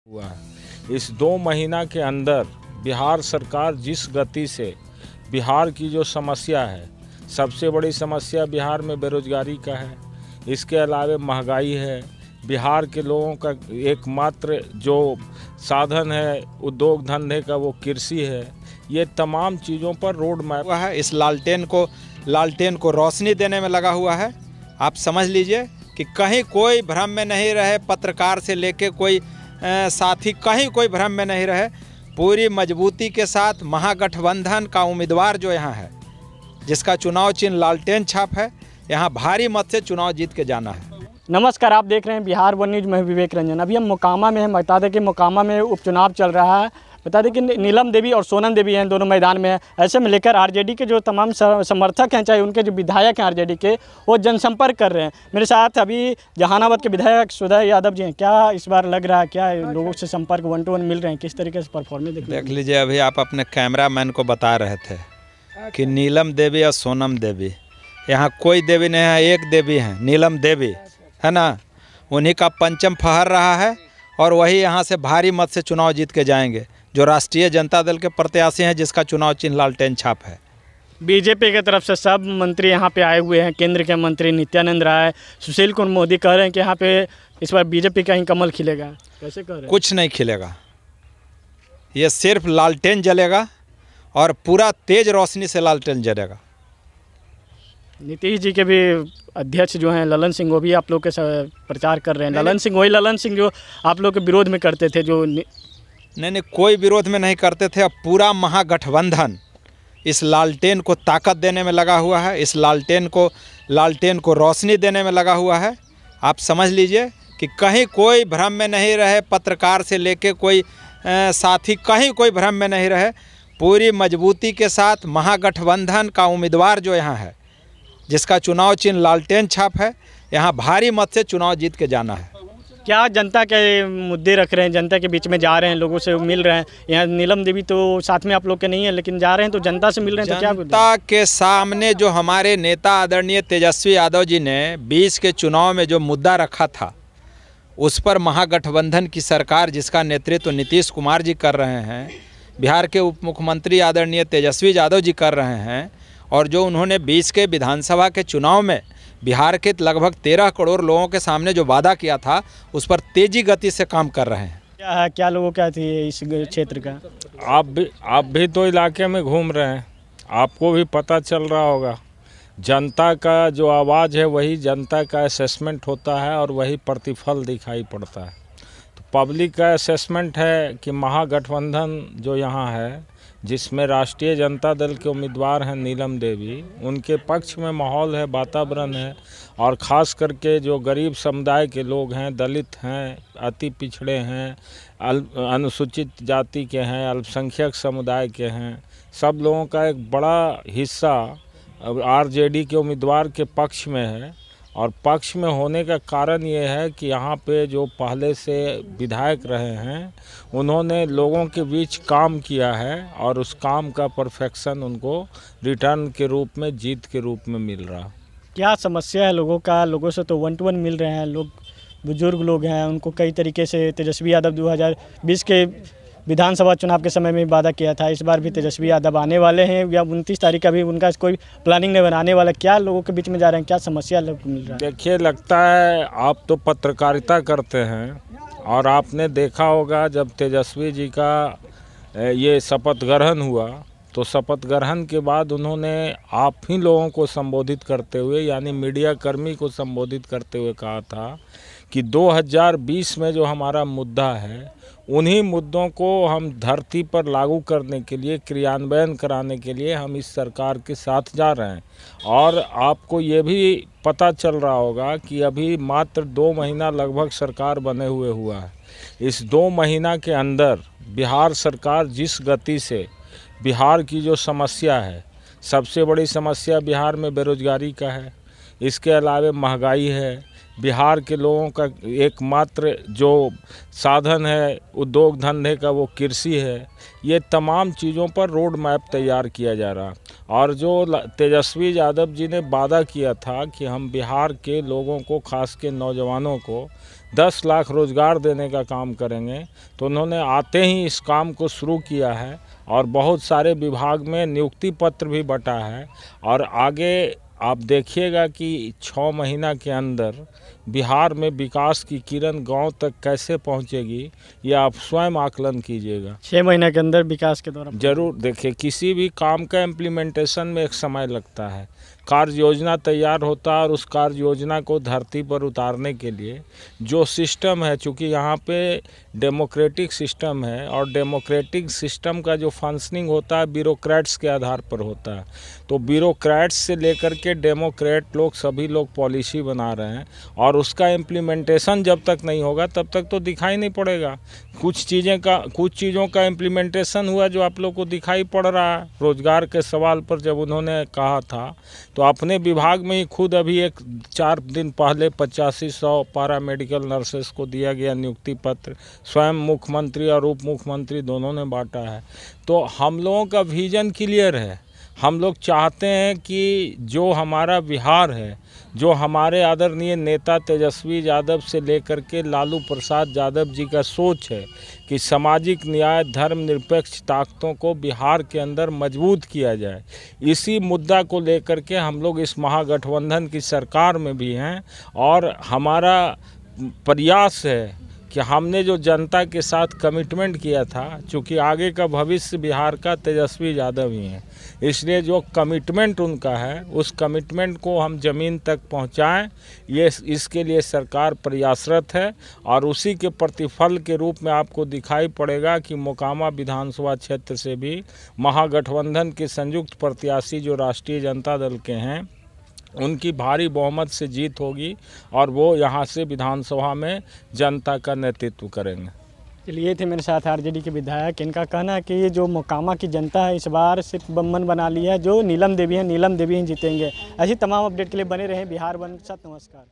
हुआ है। इस 2 महीना के अंदर बिहार सरकार जिस गति से बिहार की जो समस्या है, सबसे बड़ी समस्या बिहार में बेरोजगारी का है, इसके अलावा महंगाई है। बिहार के लोगों का एकमात्र जो साधन है उद्योग धंधे का वो कृषि है। ये तमाम चीज़ों पर रोड मैप हुआ है। इस लालटेन को रोशनी देने में लगा हुआ है। आप समझ लीजिए कि कहीं कोई भ्रम में नहीं रहे, पत्रकार से लेके कोई साथी कहीं कोई भ्रम में नहीं रहे। पूरी मजबूती के साथ महागठबंधन का उम्मीदवार जो यहाँ है, जिसका चुनाव चिन्ह लालटेन छाप है, यहाँ भारी मत से चुनाव जीत के जाना है। नमस्कार, आप देख रहे हैं बिहार वन न्यूज में विवेक रंजन। अभी हम मोकामा में हैं। बता दें कि मोकामा में उपचुनाव चल रहा है। बता दें कि नीलम देवी और सोनम देवी हैं, दोनों मैदान में हैं। ऐसे में लेकर आरजेडी के जो तमाम समर्थक हैं, चाहे उनके जो विधायक हैं आरजेडी के, वो जनसंपर्क कर रहे हैं। मेरे साथ अभी जहानाबाद के विधायक सुदय यादव जी हैं। क्या इस बार लग रहा है, क्या लोगों से संपर्क 1 to 1 मिल रहे हैं, किस तरीके से परफॉर्मेंस देख लीजिए। अभी आप अपने कैमरा मैन को बता रहे थे कि नीलम देवी और सोनम देवी, यहाँ कोई देवी नहीं है, एक देवी है, नीलम देवी है ना। उन्हीं का पंचम फहर रहा है और वही यहाँ से भारी मत से चुनाव जीत के जाएंगे, जो राष्ट्रीय जनता दल के प्रत्याशी हैं, जिसका चुनाव चिन्ह लालटेन छाप है। बीजेपी की तरफ से सब मंत्री यहाँ पे आए हुए हैं। केंद्र के मंत्री नित्यानंद राय, सुशील कुमार मोदी कह रहे हैं कि यहाँ पे इस बार बीजेपी का ही कमल खिलेगा। कैसे कह रहे हैं? कुछ नहीं खिलेगा, ये सिर्फ लालटेन जलेगा और पूरा तेज रोशनी से लालटेन जलेगा। नीतीश जी के भी अध्यक्ष जो हैं ललन सिंह, वो भी आप लोग के प्रचार कर रहे हैं। ललन सिंह वही ललन सिंह जो आप लोग के विरोध में करते थे, जो नहीं, कोई विरोध में नहीं करते थे। अब पूरा महागठबंधन इस लालटेन को ताकत देने में लगा हुआ है, इस लालटेन को रोशनी देने में लगा हुआ है। आप समझ लीजिए कि कहीं कोई भ्रम में नहीं रहे, पत्रकार से लेके कोई साथी कहीं कोई भ्रम में नहीं रहे। पूरी मजबूती के साथ महागठबंधन का उम्मीदवार जो यहाँ है, जिसका चुनाव चिन्ह लालटेन छाप है, यहाँ भारी मत से चुनाव जीत के जाना है। क्या जनता के मुद्दे रख रहे हैं, जनता के बीच में जा रहे हैं, लोगों से मिल रहे हैं? यहाँ नीलम देवी तो साथ में आप लोग के नहीं है, लेकिन जा रहे हैं तो जनता से मिल रहे हैं, तो क्या जनता के सामने जो हमारे नेता आदरणीय तेजस्वी यादव जी ने 20 के चुनाव में जो मुद्दा रखा था, उस पर महागठबंधन की सरकार, जिसका नेतृत्व नीतीश कुमार जी कर रहे हैं, बिहार के उप मुख्यमंत्री आदरणीय तेजस्वी यादव जी कर रहे हैं, और जो उन्होंने 20 के विधानसभा के चुनाव में बिहार के लगभग 13 करोड़ लोगों के सामने जो वादा किया था, उस पर तेजी गति से काम कर रहे हैं। क्या है, क्या लोगों का थी इस क्षेत्र का? आप भी तो इलाके में घूम रहे हैं, आपको भी पता चल रहा होगा। जनता का जो आवाज़ है वही जनता का असेसमेंट होता है और वही प्रतिफल दिखाई पड़ता है। तो पब्लिक का असेसमेंट है कि महागठबंधन जो यहाँ है, जिसमें राष्ट्रीय जनता दल के उम्मीदवार हैं नीलम देवी, उनके पक्ष में माहौल है, वातावरण है। और ख़ास करके जो गरीब समुदाय के लोग हैं, दलित हैं, अति पिछड़े हैं, अनुसूचित जाति के हैं, अल्पसंख्यक समुदाय के हैं, सब लोगों का एक बड़ा हिस्सा आरजेडी के उम्मीदवार के पक्ष में है। और पक्ष में होने का कारण ये है कि यहाँ पे जो पहले से विधायक रहे हैं, उन्होंने लोगों के बीच काम किया है और उस काम का परफेक्शन उनको रिटर्न के रूप में, जीत के रूप में मिल रहा। क्या समस्या है लोगों का? लोगों से तो 1 to 1 मिल रहे हैं, लोग बुजुर्ग लोग हैं, उनको कई तरीके से तेजस्वी यादव 2020 के विधानसभा चुनाव के समय में वादा किया था। इस बार भी तेजस्वी यादव आने वाले हैं, या 29 तारीख का भी उनका कोई प्लानिंग नहीं बनाने वाला। क्या लोगों के बीच में जा रहे हैं, क्या समस्या लोग को मिल रहा है? देखिए, लगता है आप तो पत्रकारिता करते हैं और आपने देखा होगा जब तेजस्वी जी का ये शपथ ग्रहण हुआ, तो शपथ ग्रहण के बाद उन्होंने आप ही लोगों को संबोधित करते हुए, यानी मीडिया कर्मी को संबोधित करते हुए कहा था कि 2020 में जो हमारा मुद्दा है, उन्हीं मुद्दों को हम धरती पर लागू करने के लिए, क्रियान्वयन कराने के लिए हम इस सरकार के साथ जा रहे हैं। और आपको ये भी पता चल रहा होगा कि अभी मात्र 2 महीना लगभग सरकार बने हुआ है। इस 2 महीना के अंदर बिहार सरकार जिस गति से बिहार की जो समस्या है, सबसे बड़ी समस्या बिहार में बेरोजगारी का है, इसके अलावा महंगाई है। बिहार के लोगों का एकमात्र जो साधन है उद्योग धंधे का वो कृषि है। ये तमाम चीज़ों पर रोड मैप तैयार किया जा रहा। और जो तेजस्वी यादव जी ने वादा किया था कि हम बिहार के लोगों को, खास के नौजवानों को, 10 लाख रोज़गार देने का काम करेंगे। तो उन्होंने आते ही इस काम को शुरू किया है और बहुत सारे विभाग में नियुक्ति पत्र भी बँटा है। और आगे आप देखिएगा कि 6 महीना के अंदर बिहार में विकास की किरण गांव तक कैसे पहुंचेगी, ये आप स्वयं आकलन कीजिएगा। 6 महीने के अंदर विकास के दौरान जरूर देखिए, किसी भी काम का इम्प्लीमेंटेशन में एक समय लगता है। कार्य योजना तैयार होता है और उस कार्य योजना को धरती पर उतारने के लिए जो सिस्टम है, चूँकि यहाँ पे डेमोक्रेटिक सिस्टम है और डेमोक्रेटिक सिस्टम का जो फंक्शनिंग होता है ब्यूरोक्रेट्स के आधार पर होता है। तो ब्यूरोक्रेट्स से लेकर के डेमोक्रेट लोग सभी लोग पॉलिसी बना रहे हैं और उसका इम्प्लीमेंटेशन जब तक नहीं होगा तब तक तो दिखाई नहीं पड़ेगा। कुछ चीज़ों का इम्प्लीमेंटेशन हुआ जो आप लोग को दिखाई पड़ रहा है। रोजगार के सवाल पर जब उन्होंने कहा था तो अपने विभाग में ही खुद अभी 4 दिन पहले 8500 पैरा मेडिकल नर्सेस को दिया गया नियुक्ति पत्र। स्वयं मुख्यमंत्री और उप मुख्यमंत्री दोनों ने बांटा है। तो हम लोगों का विजन क्लियर है। हम लोग चाहते हैं कि जो हमारा बिहार है, जो हमारे आदरणीय नेता तेजस्वी यादव से लेकर के लालू प्रसाद यादव जी का सोच है कि सामाजिक न्याय, धर्मनिरपेक्ष ताकतों को बिहार के अंदर मजबूत किया जाए। इसी मुद्दा को लेकर के हम लोग इस महागठबंधन की सरकार में भी हैं और हमारा प्रयास है कि हमने जो जनता के साथ कमिटमेंट किया था, चूँकि आगे का भविष्य बिहार का तेजस्वी यादव ही हैं, इसलिए जो कमिटमेंट उनका है उस कमिटमेंट को हम ज़मीन तक पहुंचाएं, ये इसके लिए सरकार प्रयासरत है। और उसी के प्रतिफल के रूप में आपको दिखाई पड़ेगा कि मोकामा विधानसभा क्षेत्र से भी महागठबंधन के संयुक्त प्रत्याशी जो राष्ट्रीय जनता दल के हैं उनकी भारी बहुमत से जीत होगी और वो यहाँ से विधानसभा में जनता का नेतृत्व करेंगे। चलिए, थे मेरे साथ आरजेडी के विधायक। इनका कहना है कि ये जो मोकामा की जनता है इस बार सिर्फ मन बना लिया है, जो नीलम देवी हैं नीलम देवी ही जीतेंगे। ऐसी तमाम अपडेट के लिए बने रहें बिहार वन के साथ। नमस्कार।